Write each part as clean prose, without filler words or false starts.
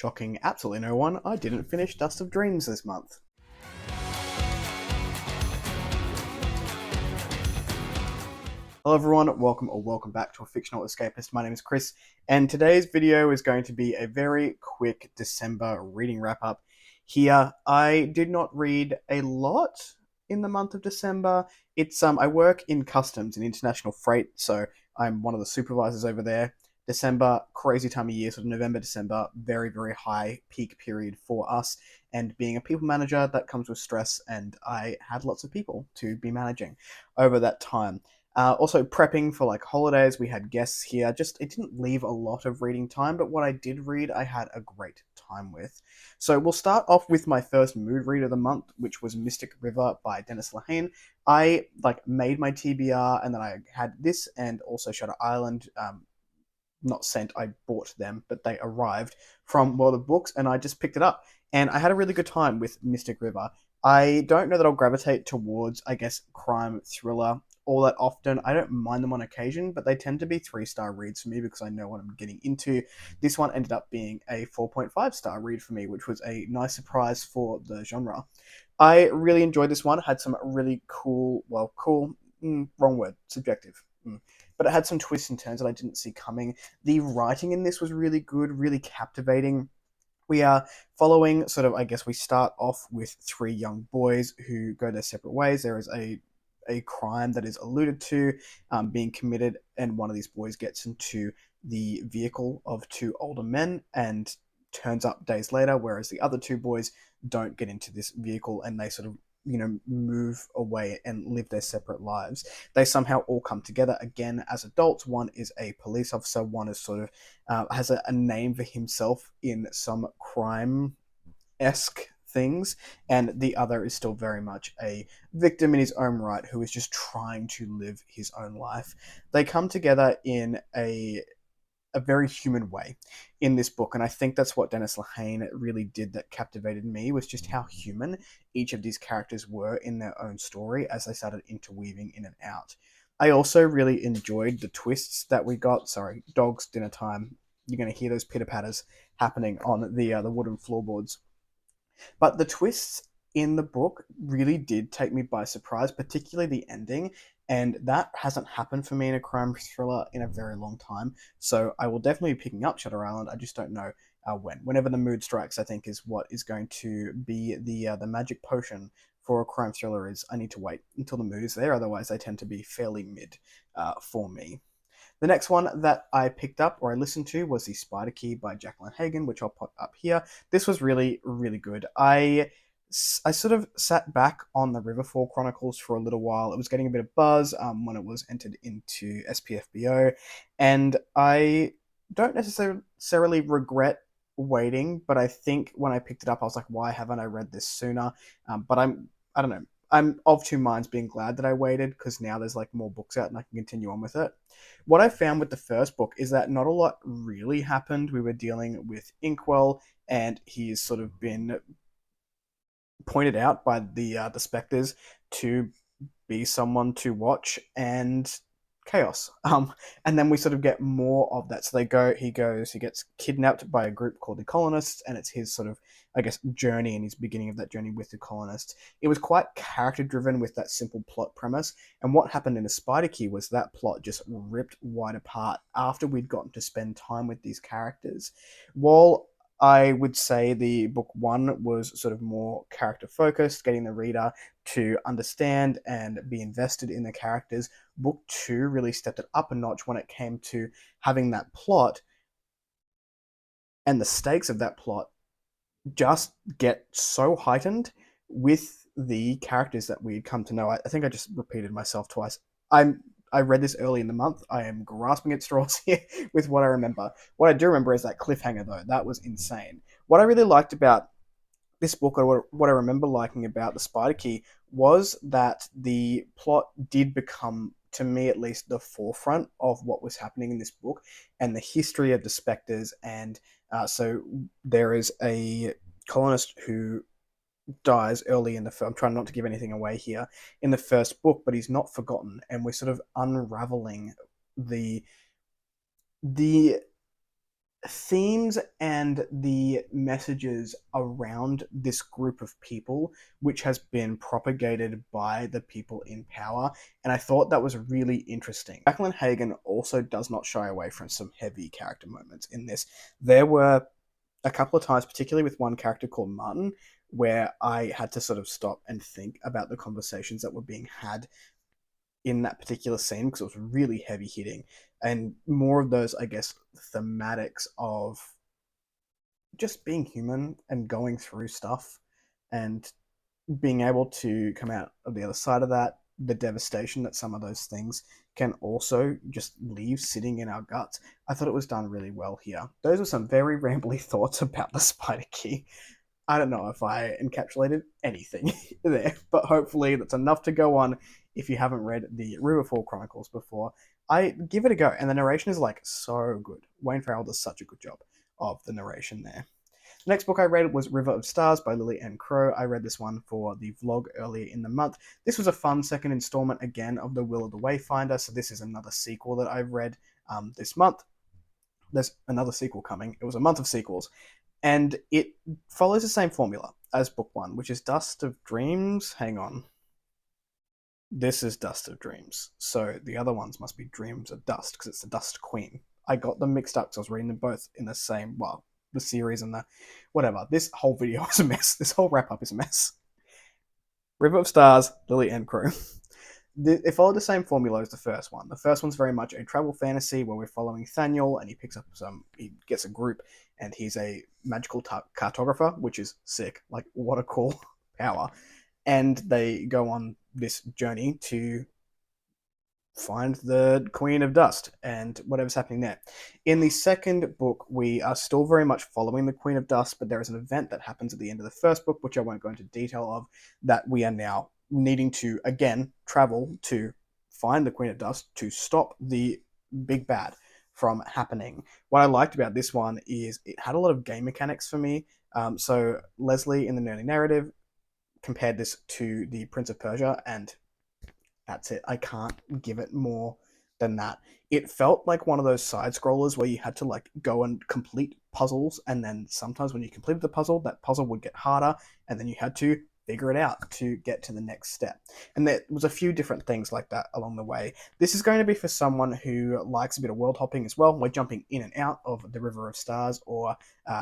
Shocking absolutely no one, I didn't finish Dust of Dreams this month. Hello everyone, welcome back to a fictional escapist. My name is Kris, and today's video is going to be a very quick December reading wrap-up. Here, I did not read a lot in the month of December. I work in customs and international freight, so I'm one of the supervisors over there. December, crazy time of year, sort of November, December, very, very high peak period for us. And being a people manager, that comes with stress, and I had lots of people to be managing over that time. Also prepping for like holidays, we had guests here. It didn't leave a lot of reading time, but what I did read, I had a great time with. So we'll start off with my first mood read of the month, which was Mystic River by Dennis Lehane. I made my TBR, and then I had this and also Shutter Island. Not sent, I bought them, but they arrived from World of Books, and I just picked it up. And I had a really good time with Mystic River. I don't know that I'll gravitate towards, I guess, crime thriller all that often. I don't mind them on occasion, but they tend to be 3-star reads for me because I know what I'm getting into. This one ended up being a 4.5-star read for me, which was a nice surprise for the genre. I really enjoyed this one. It had some really cool, wrong word, subjective. But it had some twists and turns that I didn't see coming. The writing in this was really good, really captivating. We are following we start off with 3 young boys who go their separate ways. There is a crime that is alluded to being committed, and one of these boys gets into the vehicle of 2 older men and turns up days later, whereas the other 2 boys don't get into this vehicle, and they move away and live their separate lives. They somehow all come together again as adults. One is a police officer, one is has a name for himself in some crime-esque things, and the other is still very much a victim in his own right who is just trying to live his own life. They come together in a very human way in this book, and I think that's what Dennis Lehane really did that captivated me, was just how human each of these characters were in their own story as they started interweaving in and out. I also really enjoyed the twists that we got. Sorry, dogs, dinner time. You're going to hear those pitter-patters happening on the wooden floorboards. But the twists in the book really did take me by surprise, particularly the ending, and that hasn't happened for me in a crime thriller in a very long time. So I will definitely be picking up Shutter Island. I just don't know when. Whenever the mood strikes, I think, is what is going to be the magic potion for a crime thriller. Is I need to wait until the mood is there, otherwise they tend to be fairly mid for me. The next one that I picked up or I listened to was The Spider Key by Jacqueline Hagan, which I'll put up here. This was really, really good. I sort of sat back on the Riverfall Chronicles for a little while. It was getting a bit of buzz when it was entered into SPFBO, and I don't necessarily regret waiting, but I think when I picked it up, I was like, why haven't I read this sooner? I don't know. I'm of 2 minds being glad that I waited, because now there's more books out and I can continue on with it. What I found with the first book is that not a lot really happened. We were dealing with Inkwell, and he's sort of been pointed out by the specters to be someone to watch, and chaos. And then we sort of get more of that. So he gets kidnapped by a group called the Colonists, and it's his journey and his beginning of that journey with the Colonists. It was quite character driven with that simple plot premise. And what happened in the Spider Key was that plot just ripped wide apart after we'd gotten to spend time with these characters. While I would say the book 1 was sort of more character focused, getting the reader to understand and be invested in the characters. Book 2 really stepped it up a notch when it came to having that plot, and the stakes of that plot just get so heightened with the characters that we'd come to know. I think I just repeated myself twice. I read this early in the month. I am grasping at straws here with what I remember. What I do remember is that cliffhanger, though. That was insane. What I really liked about this book, or what I remember liking about The Spider Key, was that the plot did become, to me at least, the forefront of what was happening in this book, and the history of the Spectres. And so there is a colonist who dies early in the film. I'm trying not to give anything away here in the first book, but he's not forgotten, and we're sort of unraveling the themes and the messages around this group of people, which has been propagated by the people in power. And I thought that was really interesting. Jacqueline Hagan also does not shy away from some heavy character moments in this. There were a couple of times, particularly with one character called Martin, where I had to sort of stop and think about the conversations that were being had in that particular scene because it was really heavy hitting and more of those, I guess, thematics of just being human and going through stuff and being able to come out of the other side of that, the devastation that some of those things can also just leave sitting in our guts. I thought it was done really well here. Those were some very rambly thoughts about the Spider Key. I don't know if I encapsulated anything there, but hopefully that's enough to go on if you haven't read the Riverfall Chronicles before. I give it a go, and the narration is like so good. Wayne Farrell does such a good job of the narration there. The next book I read was River of Stars by Lily Ann Crow. I read this one for the vlog earlier in the month. This was a fun second installment again of The Will of the Wayfinder, so this is another sequel that I've read this month. There's another sequel coming. It was a month of sequels. And it follows the same formula as book one, which is Dust of Dreams. Hang on. This is Dust of Dreams. So the other ones must be Dreams of Dust because it's the Dust Queen. I got them mixed up because I was reading them both in the same, well, the series and the whatever. This whole video is a mess. This whole wrap up is a mess. River of Stars, Lily and Crew. It followed the same formula as the first one. The first one's very much a travel fantasy where we're following Thaniel and he gets a group and he's a magical cartographer, which is sick. Like, what a cool power. And they go on this journey to find the Queen of Dust and whatever's happening there. In the second book, we are still very much following the Queen of Dust, but there is an event that happens at the end of the first book, which I won't go into detail of, that we are now needing to, again, travel to find the Queen of Dust to stop the big bad from happening. What I liked about this one is it had a lot of game mechanics for me. So Leslie in the Nerdy Narrative compared this to the Prince of Persia, and that's it. I can't give it more than that. It felt like one of those side scrollers where you had to like go and complete puzzles, and then sometimes when you completed the puzzle, that puzzle would get harder, and then you had to figure it out to get to the next step. And there was a few different things like that along the way. This is going to be for someone who likes a bit of world hopping as well. We're jumping in and out of the River of Stars, or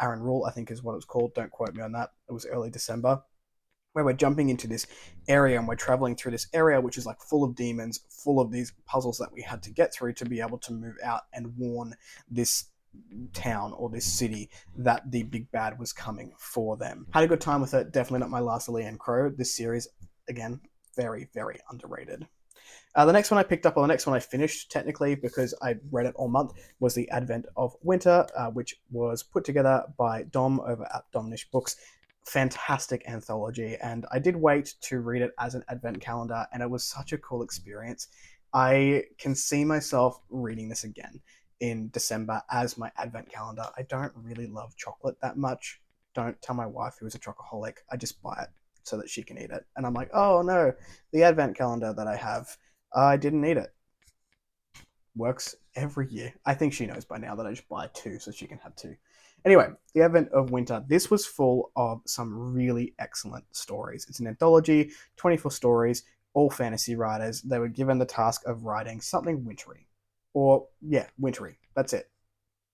Aaron Rule, I think is what it was called. Don't quote me on that. It was early December, where we're jumping into this area and we're traveling through this area which is like full of demons, full of these puzzles that we had to get through to be able to move out and warn this town or this city that the big bad was coming for them. Had a good time with it. Definitely not my last Leanne Crow. This series, again, very, very underrated. The next one I picked up, or the next one I finished technically because I read it all month, was The Advent of Winter, which was put together by Dom over at Domnish Books. Fantastic anthology, and I did wait to read it as an advent calendar, and it was such a cool experience. I can see myself reading this again in December as my advent calendar. I don't really love chocolate that much. Don't tell my wife, who is a chocoholic. I just buy it so that she can eat it. And I'm like, oh no, the advent calendar that I have, I didn't need it. Works every year. I think she knows by now that I just buy two so she can have two. Anyway, The Advent of Winter. This was full of some really excellent stories. It's an anthology, 24 stories, all fantasy writers. They were given the task of writing something wintry. Or, yeah, wintry. That's it.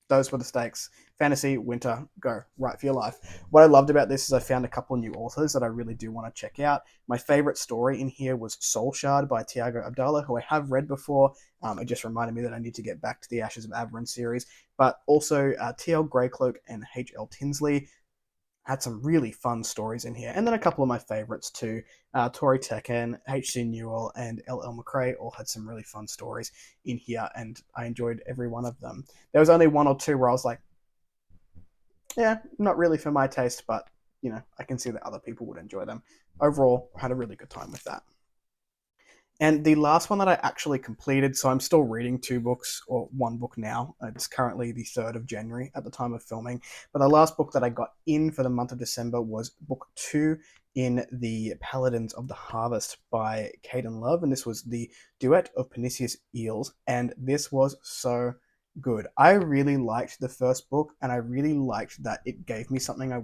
Those were the stakes. Fantasy, winter, go. Write for your life. What I loved about this is I found a couple of new authors that I really do want to check out. My favorite story in here was Soul Shard by Tiago Abdallah, who I have read before. It just reminded me that I need to get back to the Ashes of Averin series. But also T.L. Greycloak and H.L. Tinsley had some really fun stories in here. And then a couple of my favorites too. Tori Tekken, H.C. Newell, and L.L. McRae all had some really fun stories in here, and I enjoyed every one of them. There was only one or two where I was like, yeah, not really for my taste, but, you know, I can see that other people would enjoy them. Overall, I had a really good time with that. And the last one that I actually completed, so I'm still reading two books, or one book now. It's currently the 3rd of January at the time of filming. But the last book that I got in for the month of December was book 2 in the Paladins of the Harvest by Caden Love. And this was the Duet of Pernicious Eels. And this was so good. I really liked the first book, and I really liked that it gave me something I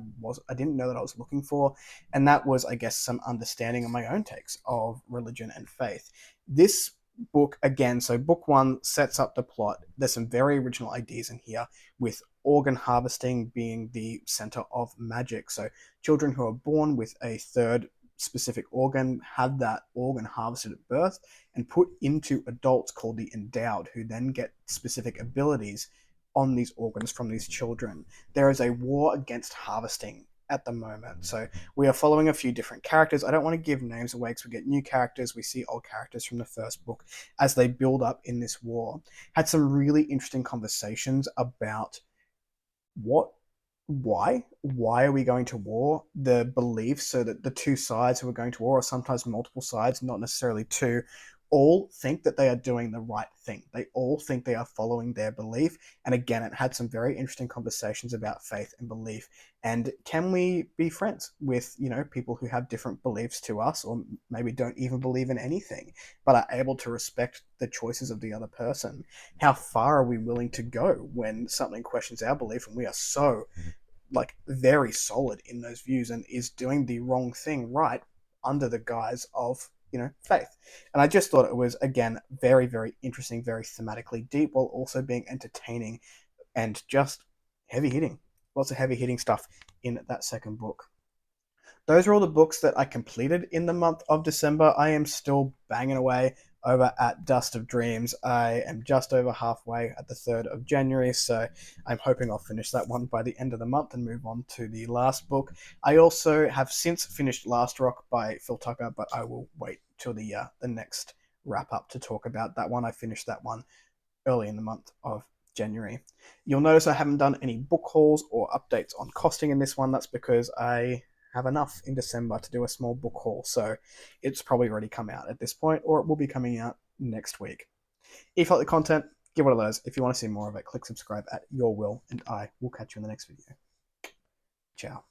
didn't know that I was looking for, and that was, I guess, some understanding of my own takes of religion and faith. This book again, so book one sets up the plot. There's some very original ideas in here, with organ harvesting being the center of magic. So children who are born with a third specific organ have that organ harvested at birth and put into adults called the endowed, who then get specific abilities on these organs from these children. There is a war against harvesting at the moment. So we are following a few different characters. I don't want to give names away because we get new characters. We see old characters from the first book as they build up in this war. Had some really interesting conversations about what why are we going to war, the beliefs, so that the two sides who are going to war, or sometimes multiple sides, not necessarily two, all think that they are doing the right thing. They all think they are following their belief. And again, it had some very interesting conversations about faith and belief, and can we be friends with, people who have different beliefs to us, or maybe don't even believe in anything, but are able to respect the choices of the other person. How far are we willing to go when something questions our belief and we are so, like, very solid in those views, and is doing the wrong thing right under the guise of, faith. And I just thought it was, again, very, very interesting, very thematically deep, while also being entertaining and just heavy hitting. Lots of heavy hitting stuff in that second book. Those are all the books that I completed in the month of December. I am still banging away over at Dust of Dreams. I am just over halfway at the 3rd of January, so I'm hoping I'll finish that one by the end of the month and move on to the last book. I also have since finished Last Rock by Phil Tucker, but I will wait till the next wrap up to talk about that one. I finished that one early in the month of January. You'll notice I haven't done any book hauls or updates on costing in this one. That's because I have enough in December to do a small book haul, so it's probably already come out at this point, or it will be coming out next week. If you like the content, give one of those. If you want to see more of it, click subscribe at your will, and I will catch you in the next video. Ciao.